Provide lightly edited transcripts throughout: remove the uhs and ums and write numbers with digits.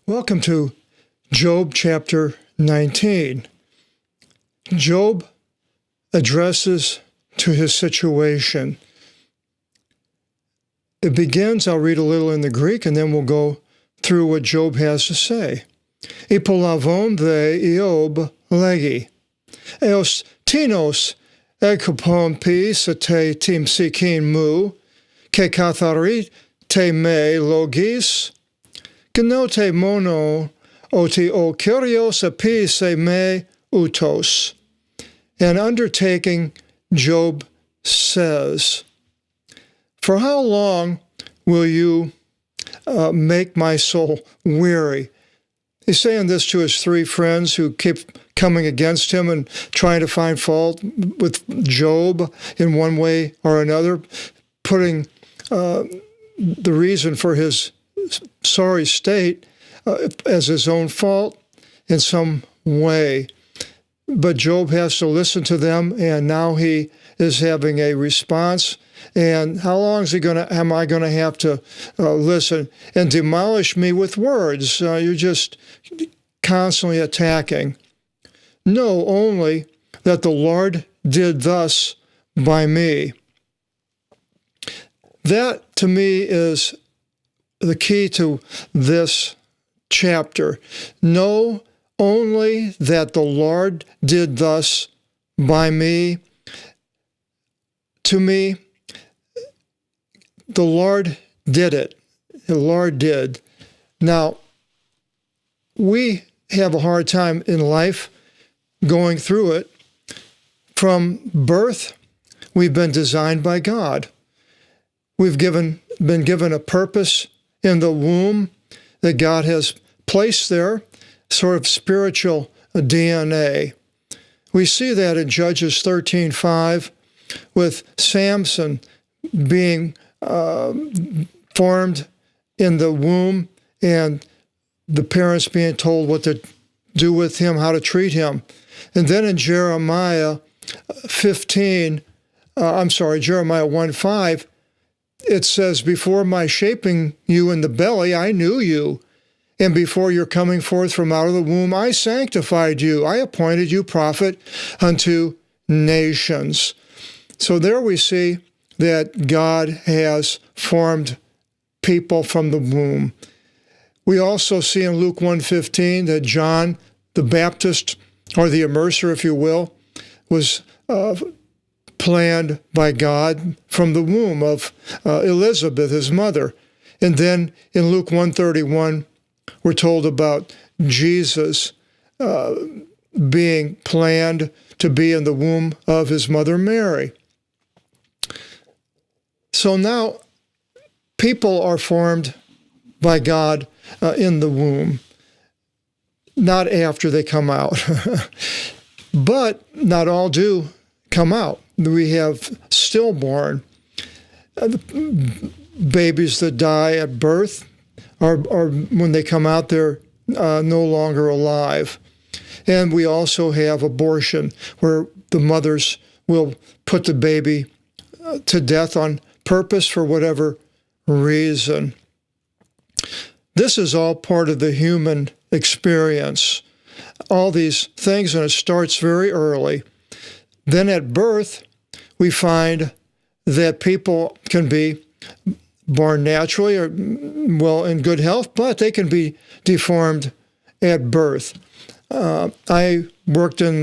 Welcome to Job chapter 19. Job addresses to his situation. It begins, I'll read a little in the Greek, and then we'll go through what Job has to say. Ipolavon de Iob legi. Eos tinos ekopon pis te timsikin mu, ke kathari te me logis, Genote mono oti o kyrios apis me utos. And undertaking, Job says, "For how long will you make my soul weary?" He's saying this to his three friends who keep coming against him and trying to find fault with Job in one way or another, putting the reason for his sorry state as his own fault in some way. But Job has to listen to them, and now he is having a response. And how long am I going to have to listen and demolish me with words? You're just constantly attacking. Know only that the Lord did thus by me. That, to me, is the key to this chapter. Know only that the Lord did thus by me. To me, the Lord did it. The Lord did. Now, we have a hard time in life going through it. From birth, we've been designed by God. We've been given a purpose in the womb that God has placed there, sort of spiritual DNA. We see that in Judges 13:5, with Samson being formed in the womb and the parents being told what to do with him, how to treat him. And then in Jeremiah 1:5, it says, "Before my shaping you in the belly, I knew you. And before your coming forth from out of the womb, I sanctified you. I appointed you prophet unto nations." So there we see that God has formed people from the womb. We also see in Luke 1:15 that John the Baptist, or the immerser, if you will, was planned by God from the womb of Elizabeth, his mother. And then in Luke 1:31, we're told about Jesus being planned to be in the womb of his mother Mary. So now people are formed by God in the womb, not after they come out. But not all do come out. We have stillborn babies that die at birth, or when they come out, they're no longer alive. And we also have abortion, where the mothers will put the baby to death on purpose for whatever reason. This is all part of the human experience. All these things, and it starts very early. Then at birth, we find that people can be born naturally or, well, in good health, but they can be deformed at birth. I worked in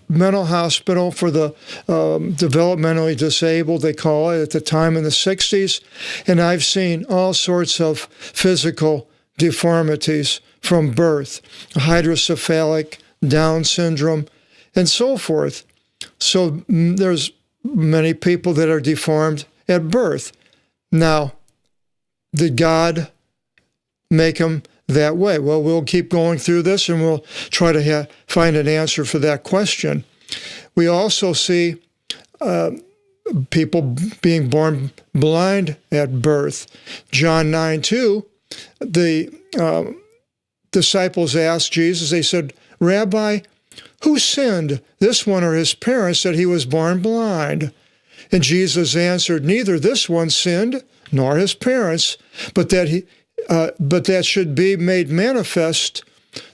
mental hospital for the developmentally disabled, they call it, at the time in the 60s, and I've seen all sorts of physical deformities from birth, hydrocephalic, Down syndrome, and so forth. So there's many people that are deformed at birth. Now, did God make them that way? Well, we'll keep going through this, and we'll try to find an answer for that question. We also see people being born blind at birth. John 9:2, the disciples asked Jesus, they said, "Rabbi, who sinned, this one or his parents, that he was born blind?" And Jesus answered, "Neither this one sinned, nor his parents, but that but that should be made manifest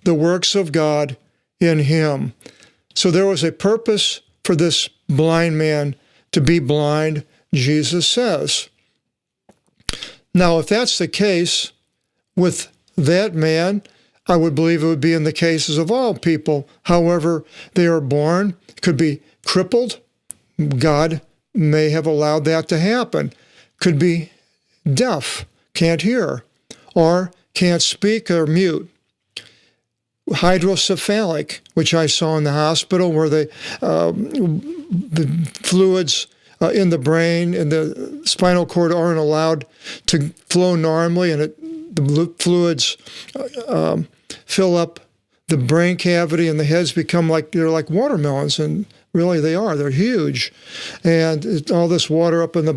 the works of God in him. So there was a purpose for this blind man to be blind, Jesus says. Now, if that's the case with that man, I would believe it would be in the cases of all people. However they are born, could be crippled. God may have allowed that to happen. Could be deaf, can't hear, or can't speak or mute. Hydrocephalic, which I saw in the hospital, where the fluids in the brain and the spinal cord aren't allowed to flow normally, and the fluids fill up the brain cavity, and the heads become they're like watermelons, and really they are. They're huge, and all this water up in the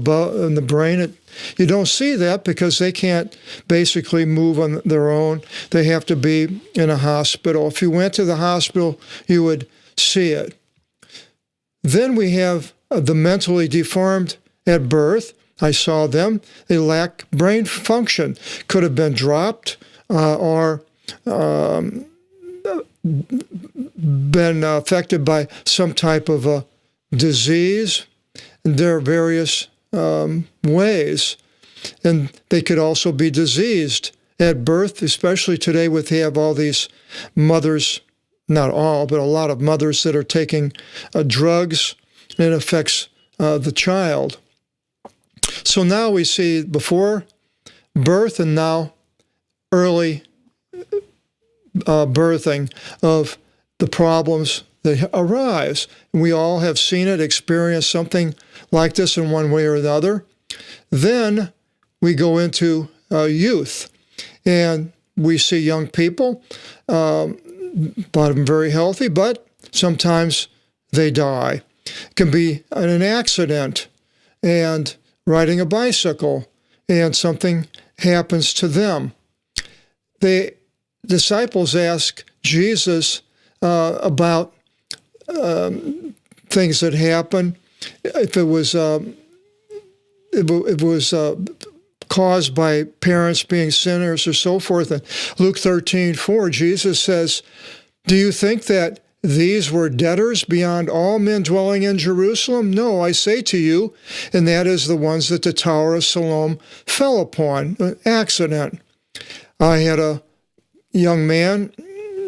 brain. You don't see that because they can't basically move on their own. They have to be in a hospital. If you went to the hospital, you would see it. Then we have the mentally deformed at birth. I saw them. They lack brain function. Could have been dropped or been affected by some type of a disease. There are various ways, and they could also be diseased at birth, especially today we have all these mothers, not all, but a lot of mothers that are taking drugs, and it affects the child. So now we see before birth and now early birthing of the problems that arise. We all have seen it, experienced something like this in one way or another. Then we go into youth, and we see young people, a lot of them very healthy, but sometimes they die. It can be an accident and riding a bicycle, and something happens to them. The disciples ask Jesus about things that happen. If it was caused by parents being sinners or so forth. And Luke 13:4, Jesus says, "Do you think that these were debtors beyond all men dwelling in Jerusalem? No, I say to you, and that is the ones that the Tower of Siloam fell upon." An accident. I had a young man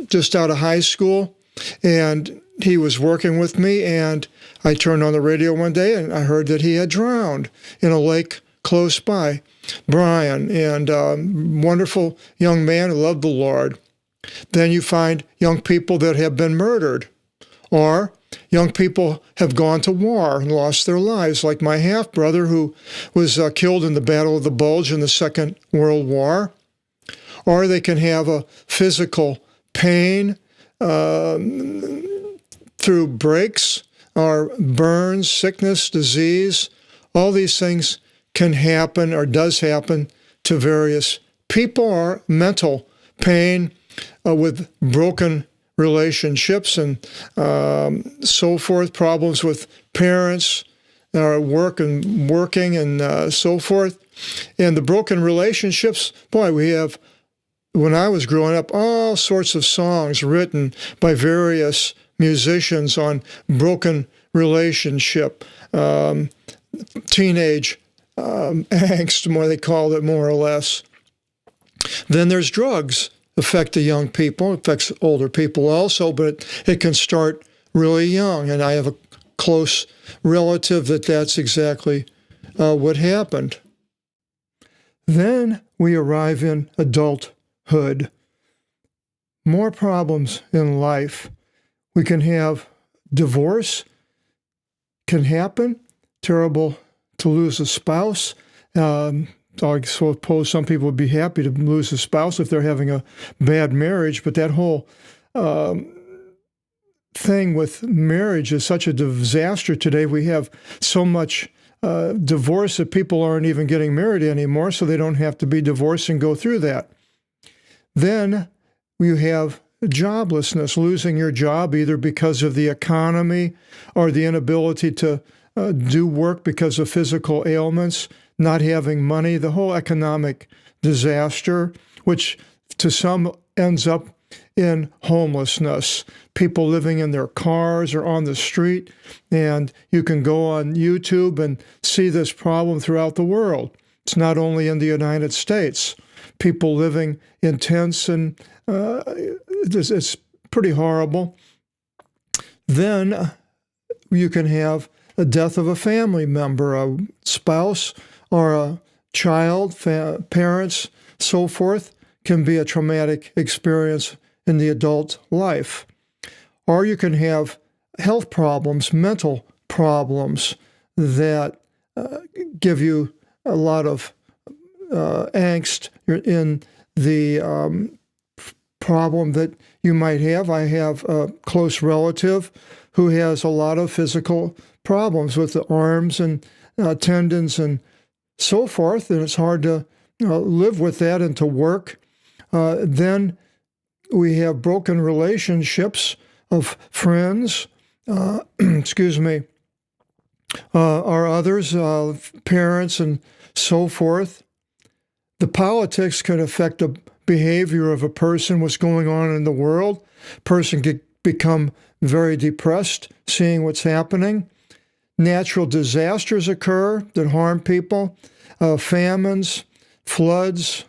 just out of high school, and he was working with me, and I turned on the radio one day, and I heard that he had drowned in a lake close by. Brian, and wonderful young man who loved the Lord. Then you find young people that have been murdered, or young people have gone to war and lost their lives, like my half-brother who was killed in the Battle of the Bulge in the Second World War. Or they can have a physical pain through breaks or burns, sickness, disease. All these things can happen or does happen to various people, or mental pain with broken relationships and so forth, problems with parents, working and so forth. And the broken relationships, boy, we have, when I was growing up, all sorts of songs written by various musicians on broken relationship, teenage angst, more they called it, more or less. Then there's drugs. Affect the young people, affects older people also, but it can start really young. And I have a close relative that's exactly what happened. Then we arrive in adulthood. More problems in life. We can have divorce, can happen, terrible to lose a spouse. I suppose some people would be happy to lose a spouse if they're having a bad marriage, but that whole thing with marriage is such a disaster today. We have so much divorce that people aren't even getting married anymore, so they don't have to be divorced and go through that. Then you have joblessness, losing your job either because of the economy or the inability to do work because of physical ailments, not having money, the whole economic disaster, which to some ends up in homelessness. People living in their cars or on the street, and you can go on YouTube and see this problem throughout the world. It's not only in the United States. People living in tents, and it's pretty horrible. Then you can have a death of a family member, a spouse or a child, parents, so forth, can be a traumatic experience in the adult life. Or you can have health problems, mental problems that give you a lot of angst in the problem that you might have. I have a close relative who has a lot of physical problems with the arms and tendons and so forth, and it's hard to live with that and to work. Then we have broken relationships of friends, excuse me, or others, parents and so forth. The politics can affect the behavior of a person, what's going on in the world. Person could become very depressed seeing what's happening. Natural disasters occur that harm people, famines, floods,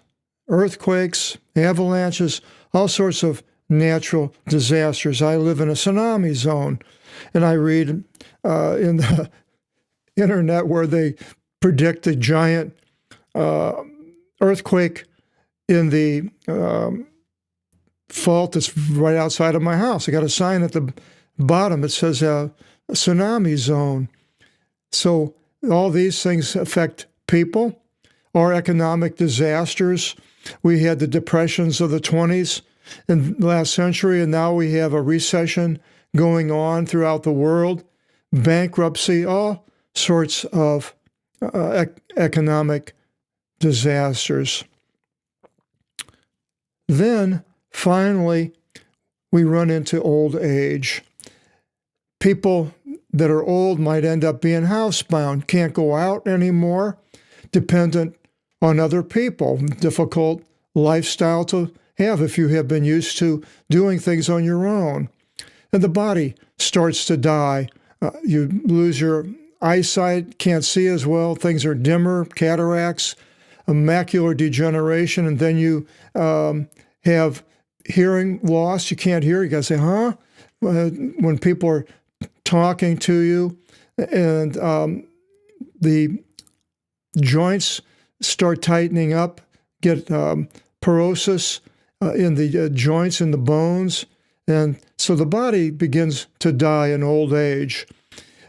earthquakes, avalanches, all sorts of natural disasters. I live in a tsunami zone, and I read in the internet where they predict a giant earthquake in the fault that's right outside of my house. I got a sign at the bottom that says tsunami zone. So all these things affect people. Or economic disasters. We had the depressions of the 20s in the last century, and now we have a recession going on throughout the world, bankruptcy, all sorts of economic disasters. Then, finally, we run into old age. People that are old might end up being housebound, can't go out anymore, dependent on other people, difficult lifestyle to have if you have been used to doing things on your own. And the body starts to die. You lose your eyesight, can't see as well, things are dimmer, cataracts, macular degeneration, and then you have hearing loss. You can't hear. You got to say, huh? When people are talking to you, and the joints start tightening up, get porosis in the joints and the bones, and so the body begins to die in old age.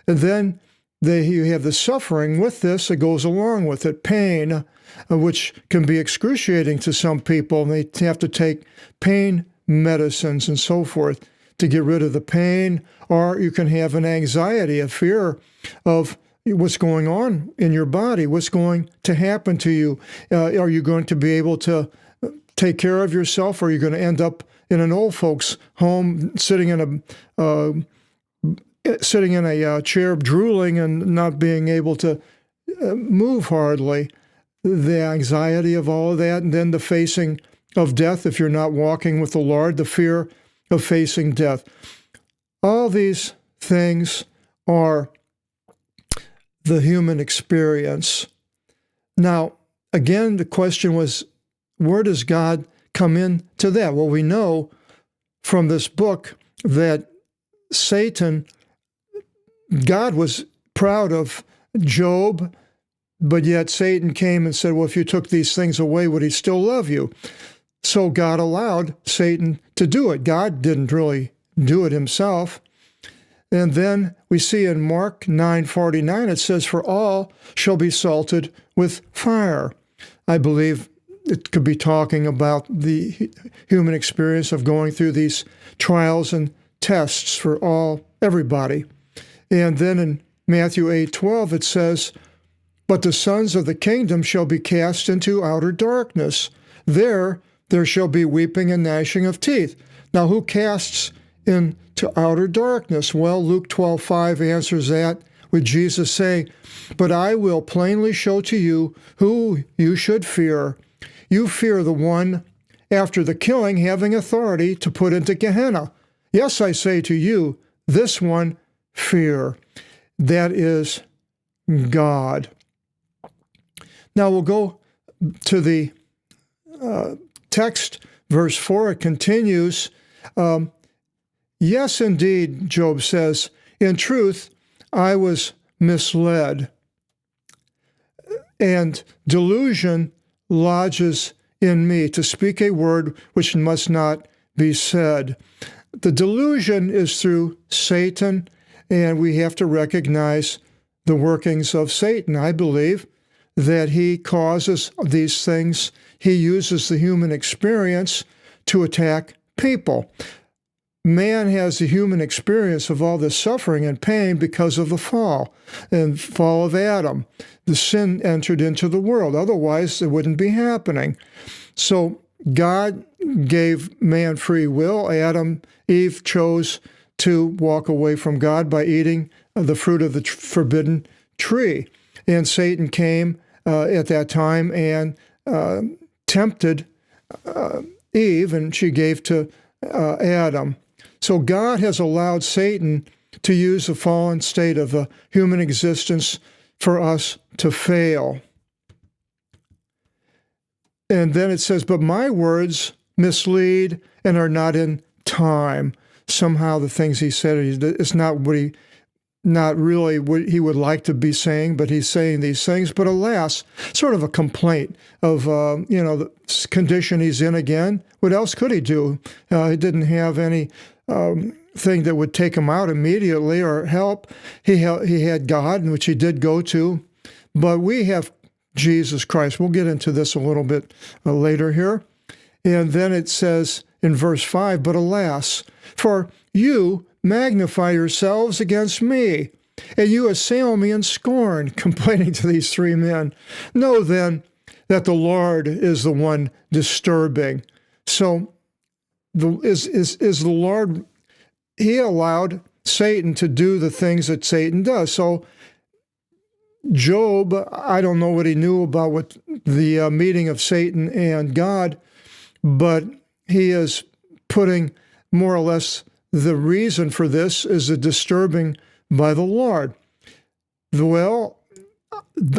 And then you have the suffering with this that goes along with it, pain, which can be excruciating to some people. They have to take pain medicines and so forth to get rid of the pain, or you can have an anxiety, a fear of what's going on in your body, what's going to happen to you. Are you going to be able to take care of yourself, or are you going to end up in an old folks' home, sitting in a chair, drooling and not being able to move hardly? The anxiety of all of that, and then the facing of death if you're not walking with the Lord, the fear of facing death. All these things are the human experience. Now, again, the question was, where does God come into that? Well, we know from this book that God was proud of Job, but yet Satan came and said, well, if you took these things away, would he still love you? So God allowed Satan to do it. God didn't really do it himself. And then we see in Mark 9:49, it says, for all shall be salted with fire. I believe it could be talking about the human experience of going through these trials and tests for everybody. And then in Matthew 8:12, it says, but the sons of the kingdom shall be cast into outer darkness. There shall be weeping and gnashing of teeth. Now, who casts into outer darkness? Well, Luke 12:5 answers that with Jesus saying, but I will plainly show to you who you should fear. you fear the one after the killing having authority to put into Gehenna. Yes, I say to you, this one fear. That is God. Now we'll go to the text, verse 4. It continues. Yes, indeed, Job says, in truth, I was misled, and delusion lodges in me to speak a word which must not be said. The delusion is through Satan, and we have to recognize the workings of Satan. I believe that he causes these things. He uses the human experience to attack people. Man has the human experience of all this suffering and pain because of the fall of Adam. The sin entered into the world. Otherwise, it wouldn't be happening. So God gave man free will. Eve chose to walk away from God by eating the fruit of the forbidden tree. And Satan came at that time and tempted Eve, and she gave to Adam. So God has allowed Satan to use the fallen state of the human existence for us to fail. And then it says, but my words mislead and are not in time. Somehow the things he said, it's not really what he would like to be saying, but he's saying these things. But alas, sort of a complaint of, the condition he's in again. What else could he do? He didn't have any thing that would take him out immediately or help. He had God, which he did go to, but we have Jesus Christ. We'll get into this a little bit later here. And then it says in verse 5, but alas, for you magnify yourselves against me, and you assail me in scorn, complaining to these three men. Know then that the Lord is the one disturbing. So is the Lord, he allowed Satan to do the things that Satan does. So Job, I don't know what he knew about what the meeting of Satan and God, but he is putting more or less the reason for this is the disturbing by the Lord. Well,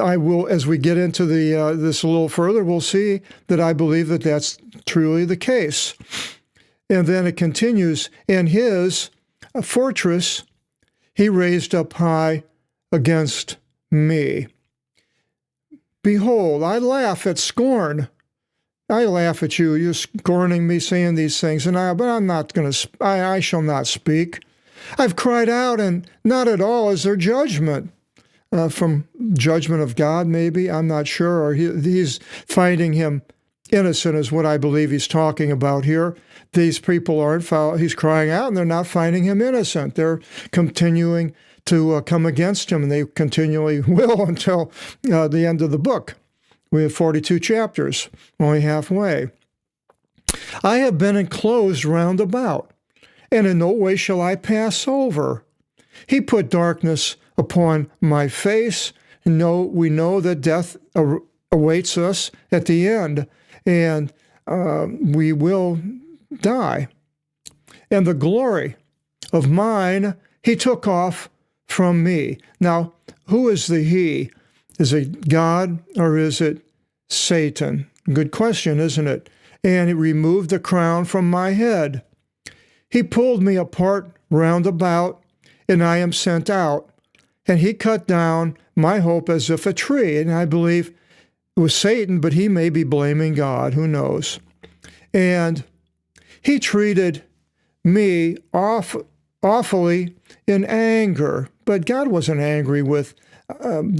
I will, as we get into this a little further, we'll see that I believe that that's truly the case. And then it continues, and his fortress he raised up high against me. Behold, I laugh at scorn. I laugh at you. You're scorning me, saying these things, but I'm not going to. I shall not speak. I've cried out, and not at all is there judgment. From judgment of God, maybe, I'm not sure, or he's finding him innocent is what I believe he's talking about here. These people aren't foul. He's crying out, and they're not finding him innocent. They're continuing to come against him, and they continually will until the end of the book. We have 42 chapters, only halfway. I have been enclosed round about, and in no way shall I pass over. He put darkness upon my face. We know that death awaits us at the end, and we will die. And the glory of mine he took off from me. Now, who is the he? Is it God or is it Satan? Good question, isn't it? And he removed the crown from my head. He pulled me apart round about, and I am sent out. And he cut down my hope as if a tree. And I believe it was Satan, but he may be blaming God. Who knows? And he treated me awfully in anger. But God wasn't angry with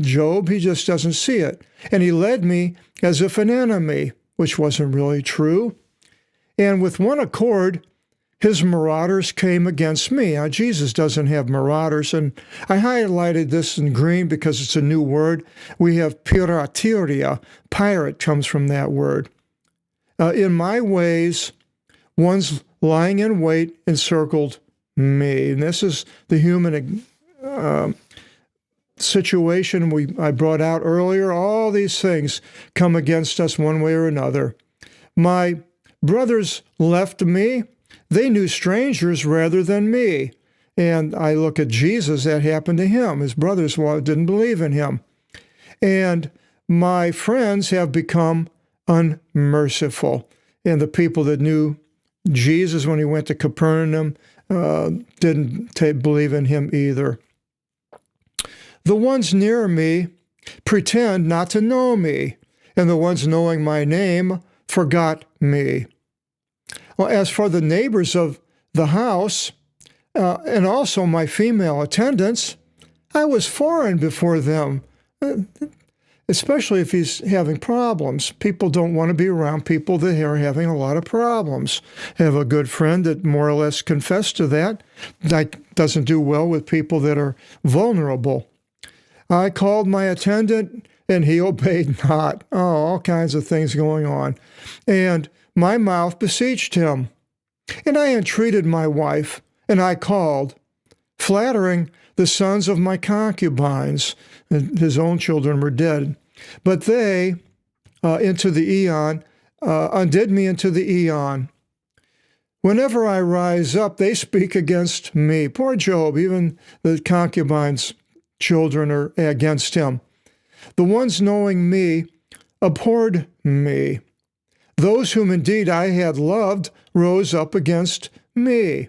Job. He just doesn't see it. And he led me as if an enemy, which wasn't really true. And with one accord, his marauders came against me. Now, Jesus doesn't have marauders, and I highlighted this in green because it's a new word. We have pirateria. Pirate comes from that word. In my ways, one's lying in wait encircled me. And this is the human situation I brought out earlier. All these things come against us one way or another. My brothers left me. They knew strangers rather than me. And I look at Jesus, that happened to him. His brothers didn't believe in him. And my friends have become unmerciful. And the people that knew Jesus when he went to Capernaum didn't believe in him either. The ones near me pretend not to know me, and the ones knowing my name forgot me. Well, as for the neighbors of the house, and also my female attendants, I was foreign before them, especially if he's having problems. People don't want to be around people that are having a lot of problems. I have a good friend that more or less confessed to that. That doesn't do well with people that are vulnerable. I called my attendant, and he obeyed not. Oh, all kinds of things going on. And my mouth beseeched him. And I entreated my wife, and I called, flattering the sons of my concubines. His own children were dead. But they, into the eon, undid me into the eon. Whenever I rise up, they speak against me. Poor Job, even the concubines' children are against him. The ones knowing me abhorred me. Those whom indeed I had loved rose up against me.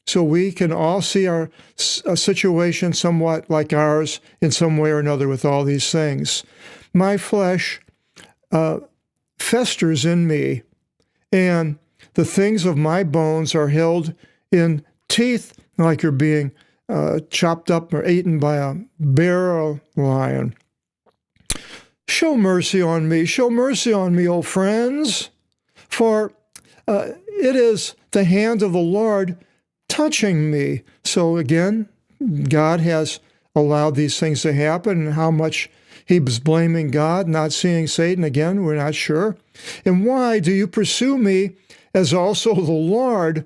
So we can all see a situation somewhat like ours in some way or another with all these things. My flesh festers in me, and the things of my bones are held in teeth like you're being chopped up or eaten by a bear or lion. Show mercy on me, O friends, for it is the hand of the Lord touching me. So again, God has allowed these things to happen, and how much he was blaming God, not seeing Satan again, we're not sure. And why do you pursue me as also the Lord,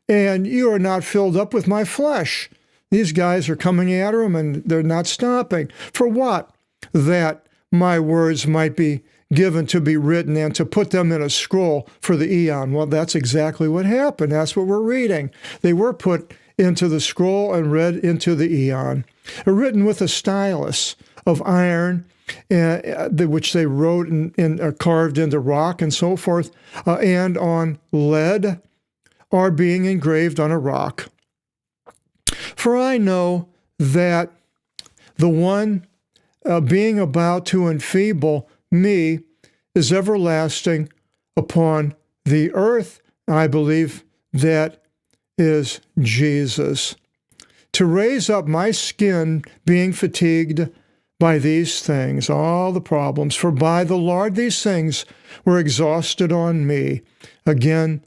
and you are not filled up with my flesh? These guys are coming at him, and they're not stopping. For what? That my words might be given to be written and to put them in a scroll for the eon. Well, that's exactly what happened. That's what we're reading. They were put into the scroll and read into the eon. Written with a stylus of iron, which they wrote in carved into rock and so forth, and on lead, or being engraved on a rock. For I know that the one being about to enfeeble me is everlasting upon the earth. I believe that is Jesus. To raise up my skin, being fatigued by these things, all the problems. For by the Lord these things were exhausted on me. Again,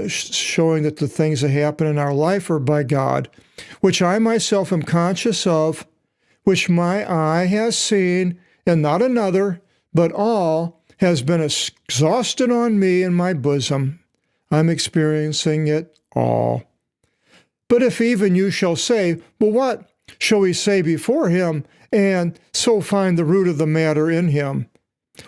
showing that the things that happen in our life are by God, which I myself am conscious of, which my eye has seen, and not another, but all has been exhausted on me in my bosom. I'm experiencing it all. But if even you shall say, well, what shall we say before him, and so find the root of the matter in him?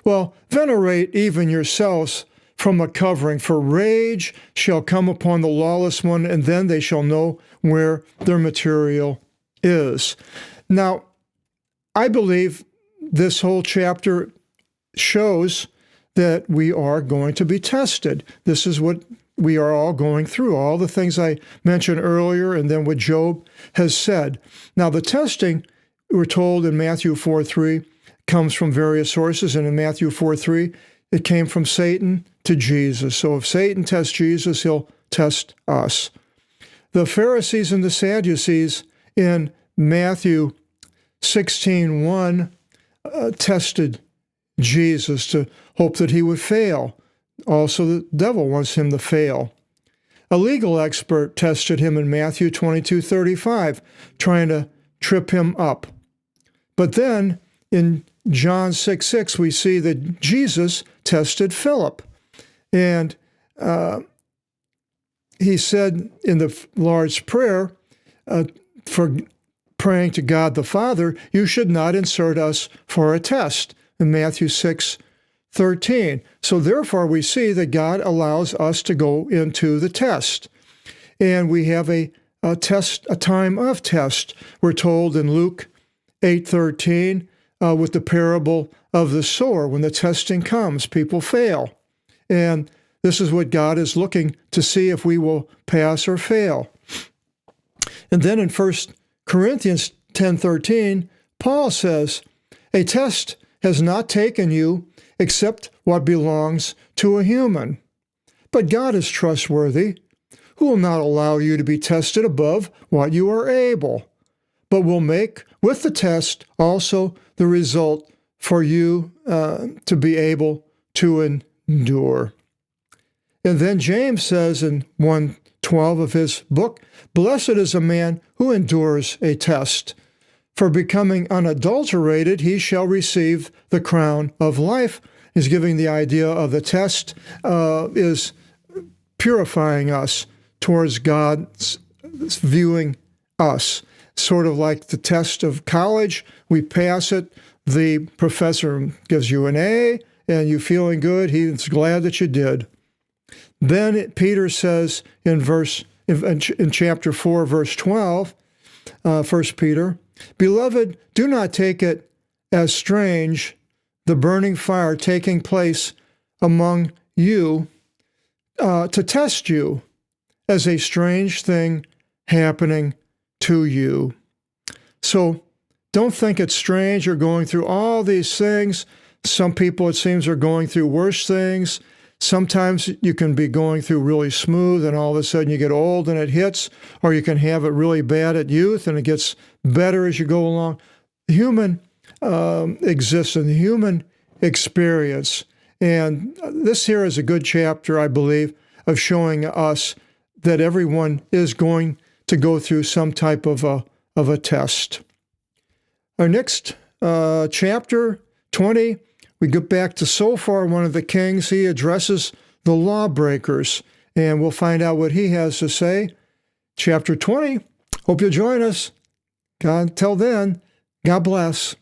Well, venerate even yourselves from a covering, for rage shall come upon the lawless one, and then they shall know where their material is. Now, I believe this whole chapter shows that we are going to be tested. This is what we are all going through, all the things I mentioned earlier, and then what Job has said. Now, the testing, we're told in Matthew 4:3, comes from various sources, and in Matthew 4:3, it came from Satan to Jesus. So if Satan tests Jesus, he'll test us. The Pharisees and the Sadducees in Matthew 16:1 tested Jesus to hope that he would fail. Also, the devil wants him to fail. A legal expert tested him in Matthew 22:35, trying to trip him up. But then in John 6:6, we see that Jesus tested Philip. And he said in the Lord's Prayer, for praying to God the Father, you should not insert us for a test. In Matthew 6, 13. So therefore we see that God allows us to go into the test. And we have a time of test. We're told in Luke 8:13 with the parable of the sower. When the testing comes, people fail. And this is what God is looking to see if we will pass or fail. And then in 1 Corinthians 10:13, Paul says, a test has not taken you except what belongs to a human. But God is trustworthy, who will not allow you to be tested above what you are able, but will make with the test also the result for you to be able to endure. And then James says in 1:12 of his book, blessed is a man who endures a test. For becoming unadulterated, he shall receive the crown of life. He's giving the idea of the test is purifying us towards God's viewing us. Sort of like the test of college. We pass it. The professor gives you an A, and you're feeling good. He's glad that you did. Then Peter says in chapter 4, verse 12, 1 Peter, beloved, do not take it as strange, the burning fire taking place among you to test you as a strange thing happening to you. So don't think it's strange. You're going through all these things. Some people, it seems, are going through worse things. Sometimes you can be going through really smooth and all of a sudden you get old and it hits, or you can have it really bad at youth and it gets better as you go along. The human exists in the human experience. And this here is a good chapter, I believe, of showing us that everyone is going to go through some type of a test. Our next chapter, 20, we get back to Sophar, one of the kings. He addresses the lawbreakers, and we'll find out what he has to say. Chapter 20. Hope you'll join us. Until then, God bless.